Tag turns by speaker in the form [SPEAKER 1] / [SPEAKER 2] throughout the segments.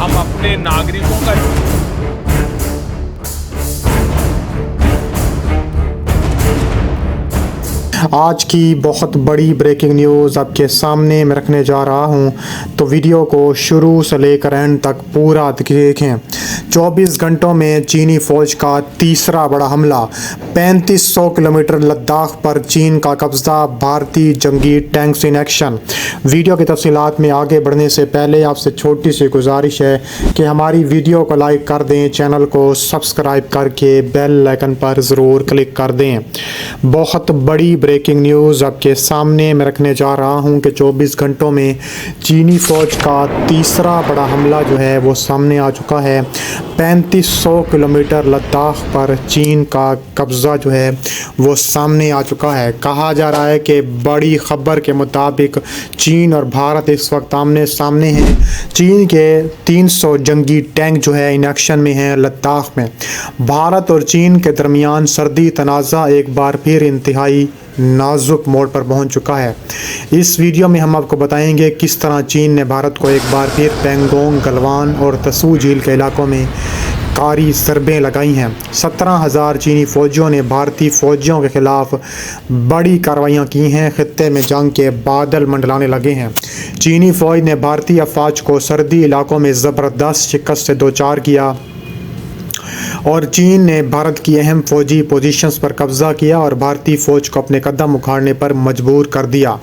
[SPEAKER 1] हम अपने नागरिकों का
[SPEAKER 2] आज की बहुत बड़ी ब्रेकिंग न्यूज़ आपके सामने मैं रखने जा रहा हूं, तो वीडियो को शुरू से लेकर एंड तक पूरा देखें। 24 घंटों में चीनी फ़ौज का तीसरा बड़ा हमला, 3500 किलोमीटर लद्दाख पर चीन का कब्ज़ा, भारतीय जंगी टैंक्स इन एक्शन। वीडियो की तफसीलात में आगे बढ़ने से पहले आपसे छोटी सी गुजारिश है कि हमारी वीडियो को लाइक कर दें, चैनल को सब्सक्राइब करके बेल आइकन पर ज़रूर क्लिक कर दें। बहुत बड़ी ब्रेकिंग न्यूज़ आपके सामने मैं रखने जा रहा हूं कि 24 घंटों में चीनी फ़ौज का तीसरा बड़ा हमला जो है वो सामने आ चुका है। 3500 किलोमीटर लद्दाख पर चीन का कब्ज़ा जो है वो सामने आ चुका है। कहा जा रहा है कि बड़ी खबर के मुताबिक चीन और भारत इस वक्त आमने सामने हैं। चीन के 300 जंगी टैंक जो है इन एक्शन में हैं लद्दाख में। भारत और चीन के दरमियान सर्दी तनाज़ा एक बार फिर इंतहाई नाजुक मोड़ पर पहुंच चुका है। इस वीडियो में हम आपको बताएंगे किस तरह चीन ने भारत को एक बार फिर पैंगोंग, गलवान और तसू झील के इलाकों में कारी ज़रबें लगाई हैं। 17,000 चीनी फ़ौजियों ने भारतीय फ़ौजियों के ख़िलाफ़ बड़ी कार्रवाइयाँ की हैं। खित्ते में जंग के बादल मंडलाने लगे हैं। चीनी फ़ौज ने भारतीय अफ़वाज को सर्दी इलाकों में ज़बरदस्त शिकस्त से दो चार किया और चीन ने भारत की अहम फ़ौजी पोजीशंस पर कब्ज़ा किया और भारतीय फ़ौज को अपने कदम उखाड़ने पर मजबूर कर दिया।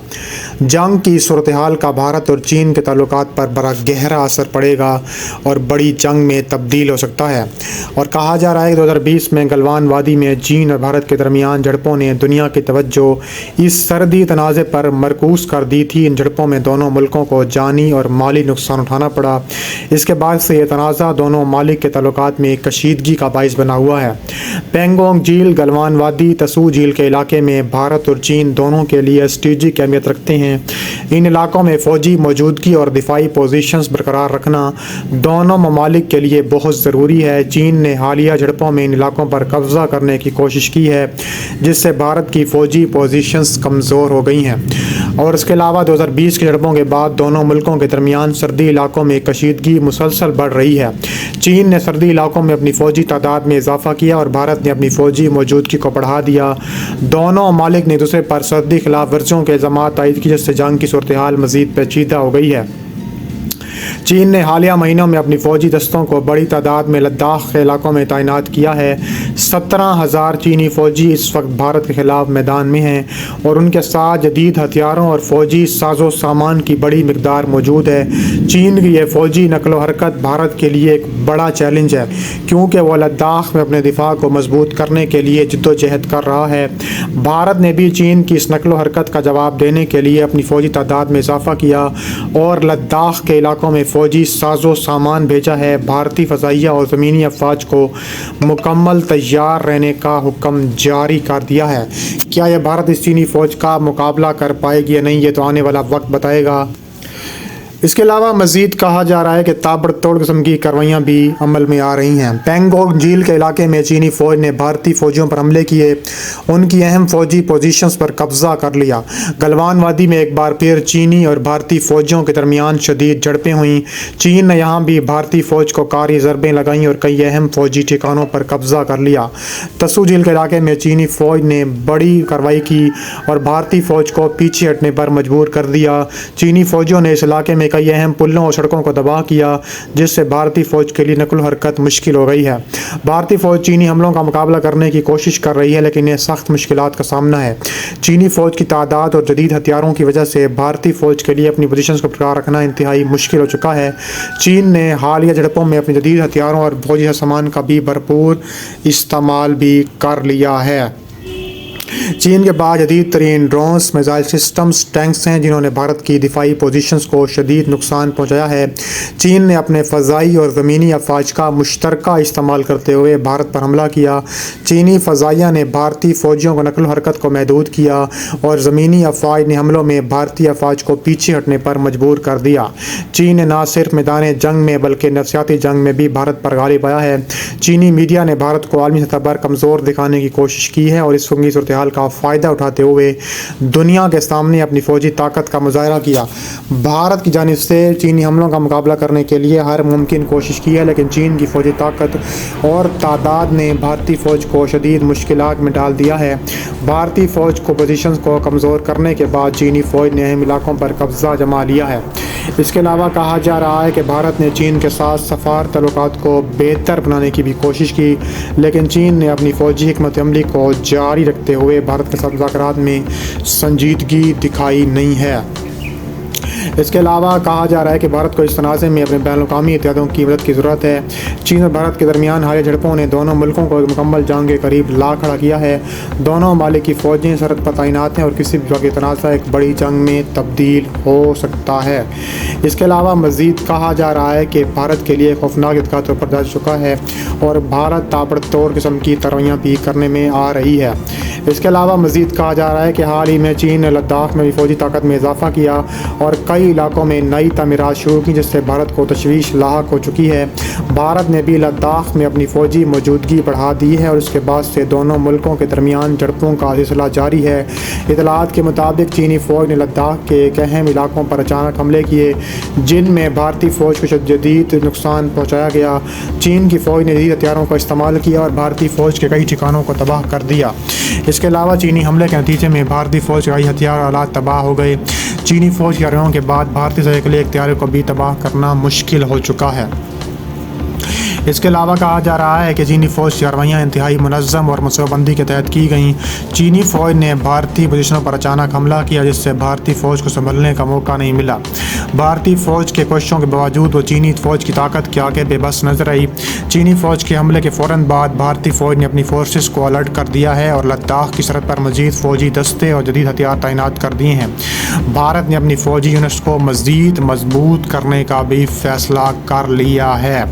[SPEAKER 2] जंग की सूरत हाल का भारत और चीन के ताल्लुकात पर बड़ा गहरा असर पड़ेगा और बड़ी जंग में तब्दील हो सकता है। और कहा जा रहा है कि 2020 में गलवान वादी में चीन और भारत के दरमियान झड़पों ने दुनिया की तवज्जो इस सर्दी तनाज़े पर मरकूज़ कर दी थी। इन झड़पों में दोनों मुल्कों को जानी और माली नुकसान उठाना पड़ा। इसके बाद से ये तनाज़ा दोनों मालिक के ताल्लुकात में कशीदगी का बाइस बना हुआ है। पैंगोंग झील, गलवान वादी, तसू झील के इलाके में भारत और चीन दोनों के लिए स्ट्रेटेजिक अहमियत रखते हैं। इन इलाकों में फ़ौजी मौजूदगी और दिफाई पोजीशंस बरकरार रखना दोनों ममालिक के लिए बहुत ज़रूरी है। चीन ने हालिया झड़पों में इन इलाकों पर कब्ज़ा करने की कोशिश की है, जिससे भारत की फ़ौजी पोजीशंस कमज़ोर हो गई हैं। और इसके अलावा 2020 की झड़पों के बाद दोनों मुल्कों के दरमियान सर्दी इलाकों में कशीदगी मुसलसल बढ़ रही है। चीन ने सर्दी इलाकों में अपनी फ़ौजी तादाद में इजाफा किया और भारत ने अपनी फ़ौजी मौजूदगी को बढ़ा दिया। दोनों ममालिक ने दूसरे पर सर्दी खिलाफ वर्जियों के इल्ज़ामात तायद की, जिससे जंग की सूरत हाल मज़ीद पेचीदा हो गई है। चीन ने हालिया महीनों में अपनी फ़ौजी दस्तों को बड़ी तादाद में लद्दाख के इलाकों में तैनात किया है। 17,000 चीनी फ़ौजी इस वक्त भारत के ख़िलाफ़ मैदान में हैं और उनके साथ जदीद हथियारों और फ़ौजी साजो सामान की बड़ी मकदार मौजूद है। चीन की यह फ़ौजी नकलो हरकत भारत के लिए एक बड़ा चैलेंज है, क्योंकि वह लद्दाख में अपने दिफा को मजबूत करने के लिए जद्दोजहद कर रहा है। भारत ने भी चीन की इस नकलो हरकत का जवाब देने के लिए अपनी फ़ौजी तादाद में इजाफा किया और लद्दाख के इलाकों में फ़ौजी साजो सामान भेजा है। भारतीय फ़ज़ाइया और ज़मीनी अफ़वाज को मुकम्मल तैयार रहने का हुक्म जारी कर दिया है। क्या यह भारत इस चीनी फ़ौज का मुकाबला कर पाएगी या नहीं, ये तो आने वाला वक्त बताएगा। इसके अलावा मज़ीद कहा जा रहा है कि ताबड़तोड़ किस्म की कार्रवाइयाँ भी अमल में आ रही हैं। पैंगोंग झील के इलाके में चीनी फ़ौज ने भारतीय फ़ौजियों पर हमले किए, उनकी अहम फ़ौजी पोजीशंस पर कब्ज़ा कर लिया। गलवान वादी में एक बार फिर चीनी और भारतीय फ़ौजियों के दरमियान शदीद झड़पें हुईं। चीन ने यहाँ भी भारतीय फ़ौज को कारी ज़रबें लगाईं और कई अहम फ़ौजी ठिकानों पर कब्ज़ा कर लिया। तसू झील के इलाके में चीनी फ़ौज ने बड़ी कार्रवाई की और भारतीय फ़ौज को पीछे हटने पर मजबूर कर दिया। चीनी फ़ौजियों ने इस इलाके में कई अहम पुलों और सड़कों को तबाह किया, जिससे भारतीय फ़ौज के लिए नकल हरकत मुश्किल हो गई है। भारतीय फ़ौज चीनी हमलों का मुकाबला करने की कोशिश कर रही है, लेकिन इन्हें सख्त मुश्किलात का सामना है। चीनी फ़ौज की तादाद और जदीद हथियारों की वजह से भारतीय फ़ौज के लिए अपनी पोजीशंस को बरकरार रखना इंतहाई मुश्किल हो चुका है। चीन ने हालिया झड़पों में अपने जदीद हथियारों और फ़ौजी सामान का भी भरपूर इस्तेमाल भी कर लिया है। चीन के बाद जदीद तरीन ड्रोन्स, मिसाइल सिस्टम्स, टैंक्स हैं जिन्होंने भारत की दिफाई पोजीशंस को शदीद नुकसान पहुंचाया है। चीन ने अपने फ़ज़ाई और ज़मीनी अफ़वाज का मुश्तरका इस्तेमाल करते हुए भारत पर हमला किया। चीनी फ़ज़ाइया ने भारतीय फ़ौजियों को नकल हरकत को महदूद किया और ज़मीनी अफ़वाज ने हमलों में भारतीय अफ़वाज को पीछे हटने पर मजबूर कर दिया। चीन ने न सिर्फ मैदान जंग में बल्कि नफसियाती जंग में भी भारत पर गालिब आया है। चीनी मीडिया ने भारत को आलमी सतह पर कमज़ोर दिखाने की कोशिश की है और इस सूरत صورتحال کا فائدہ اٹھاتے ہوئے دنیا کے سامنے اپنی فوجی طاقت کا مظاہرہ کیا۔ بھارت کی جانب سے چینی حملوں کا مقابلہ کرنے کے لیے ہر ممکن کوشش کی ہے، لیکن چین کی فوجی طاقت اور تعداد نے بھارتی فوج کو شدید مشکلات میں ڈال دیا ہے۔ بھارتی فوج کو پوزیشنز کو کمزور کرنے کے بعد چینی فوج نے اہم علاقوں پر قبضہ جما لیا ہے۔ اس کے علاوہ کہا جا رہا ہے کہ بھارت نے چین کے ساتھ سفارتی تعلقات کو بہتر بنانے کی بھی کوشش کی، لیکن چین نے اپنی فوجی حکمت عملی کو جاری رکھتے ہوئے بھارت کے ساتھ مذاکرات میں سنجیدگی دکھائی نہیں ہے۔ اس کے علاوہ کہا جا رہا ہے کہ بھارت کو اس تنازع میں اپنے بین الاقوامی اتحادوں کی مدد کی ضرورت ہے۔ چین اور بھارت کے درمیان حالیہ جھڑپوں نے دونوں ملکوں کو ایک مکمل جنگ کے قریب لا کھڑا کیا ہے۔ دونوں ممالک کی فوجیں سرحد پر تعینات ہیں اور کسی بھی وقت تنازع ایک بڑی جنگ میں تبدیل ہو سکتا ہے۔ اس کے علاوہ مزید کہا جا رہا ہے کہ بھارت کے لیے خوفناک اتقاط پر جا چکا ہے اور بھارت تابڑ توڑ قسم کی ترویاں بھی کرنے میں آ رہی ہے۔ اس کے علاوہ مزید کہا جا رہا ہے کہ حال ہی میں چین نے لداخ میں بھی فوجی طاقت میں اضافہ کیا اور کئی علاقوں میں نئی تعمیرات شروع کی، جس سے بھارت کو تشویش لاحق ہو چکی ہے۔ بھارت نے بھی لداخ میں اپنی فوجی موجودگی بڑھا دی ہے اور اس کے بعد سے دونوں ملکوں کے درمیان جھڑپوں کا سلسلہ جاری ہے۔ اطلاعات کے مطابق چینی فوج نے لداخ کے ایک اہم علاقوں پر اچانک حملے کیے، جن میں بھارتی فوج کو شدید نقصان پہنچایا گیا۔ چین کی فوج نے جدید ہتھیاروں کا استعمال کیا اور بھارتی فوج کے کئی ٹھکانوں کو تباہ کر دیا۔ اس کے علاوہ چینی حملے کے نتیجے میں بھارتی فوج کے کئی ہتھیار آلات تباہ ہو گئے۔ چینی فوج کی کارروائیوں کے بعد بھارتی ذخیرے کے طیارے کو بھی تباہ کرنا مشکل ہو چکا ہے۔ اس کے علاوہ کہا جا رہا ہے کہ چینی فوج کی کارروائیاں انتہائی منظم اور منصوبہ بندی کے تحت کی گئیں۔ چینی فوج نے بھارتی پوزیشنوں پر اچانک حملہ کیا، جس سے بھارتی فوج کو سنبھلنے کا موقع نہیں ملا۔ بھارتی فوج کے کوششوں کے باوجود وہ چینی فوج کی طاقت کے آگے بے بس نظر آئی۔ چینی فوج کے حملے کے فوراً بعد بھارتی فوج نے اپنی فورسز کو الرٹ کر دیا ہے اور لداخ کی سرحد پر مزید فوجی دستے اور جدید ہتھیار تعینات کر دیے ہیں۔ بھارت نے اپنی فوجی یونٹس کو مزید مضبوط کرنے کا بھی فیصلہ کر لیا ہے۔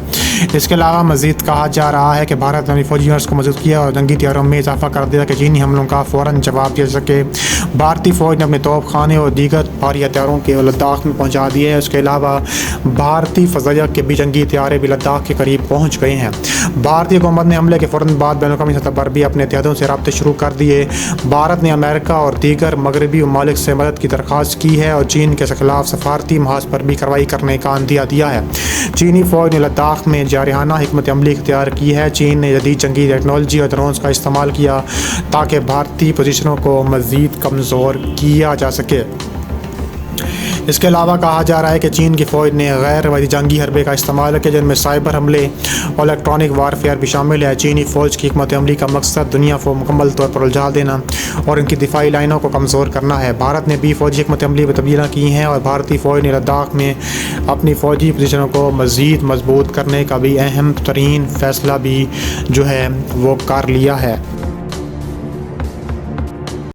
[SPEAKER 2] اس کے علاوہ مزید کہا جا رہا ہے کہ بھارت نے اپنی فوجی یونٹس کو مضبوط کیا اور جنگی تیاریوں میں اضافہ کر دیا کہ چینی حملوں کا فوراً جواب دیا جا سکے۔ بھارتی فوج نے اپنے توپ خانے اور دیگر بھاری ہتھیاروں کے لداخ میں پہنچا دیے ہیں۔ اس کے علاوہ بھارتی فضائیہ کے بھی جنگی طیارے بھی لداخ کے قریب پہنچ گئے ہیں۔ بھارتی حکومت نے حملے کے فوراً بعد بین الاقوامی سطح پر بھی اپنے اتحادوں سے رابطے شروع کر دیے۔ بھارت نے امریکہ اور دیگر مغربی ممالک سے مدد کی درخواست کی ہے اور چین کے خلاف سفارتی محاذ پر بھی کارروائی کرنے کا عندیہ دیا ہے۔ چینی فوج نے لداخ میں جارحانہ حکمت عملی اختیار کی ہے۔ چین نے جدید جنگی ٹیکنالوجی اور ڈرونز کا استعمال کیا تاکہ بھارتی پوزیشنوں کو مزید کمزور کیا جا سکے۔ اس کے علاوہ کہا جا رہا ہے کہ چین کی فوج نے غیر روایتی جنگی حربے کا استعمال کیا، جن میں سائبر حملے اور الیکٹرانک وارفیئر بھی شامل ہے۔ چینی فوج کی حکمت عملی کا مقصد دنیا کو مکمل طور پر الجھا دینا اور ان کی دفاعی لائنوں کو کمزور کرنا ہے۔ بھارت نے بھی فوجی حکمت عملی میں تبدیلیاں کی ہیں اور بھارتی فوج نے لداخ میں اپنی فوجی پوزیشنوں کو مزید مضبوط کرنے کا بھی اہم ترین فیصلہ بھی جو ہے وہ کر لیا ہے۔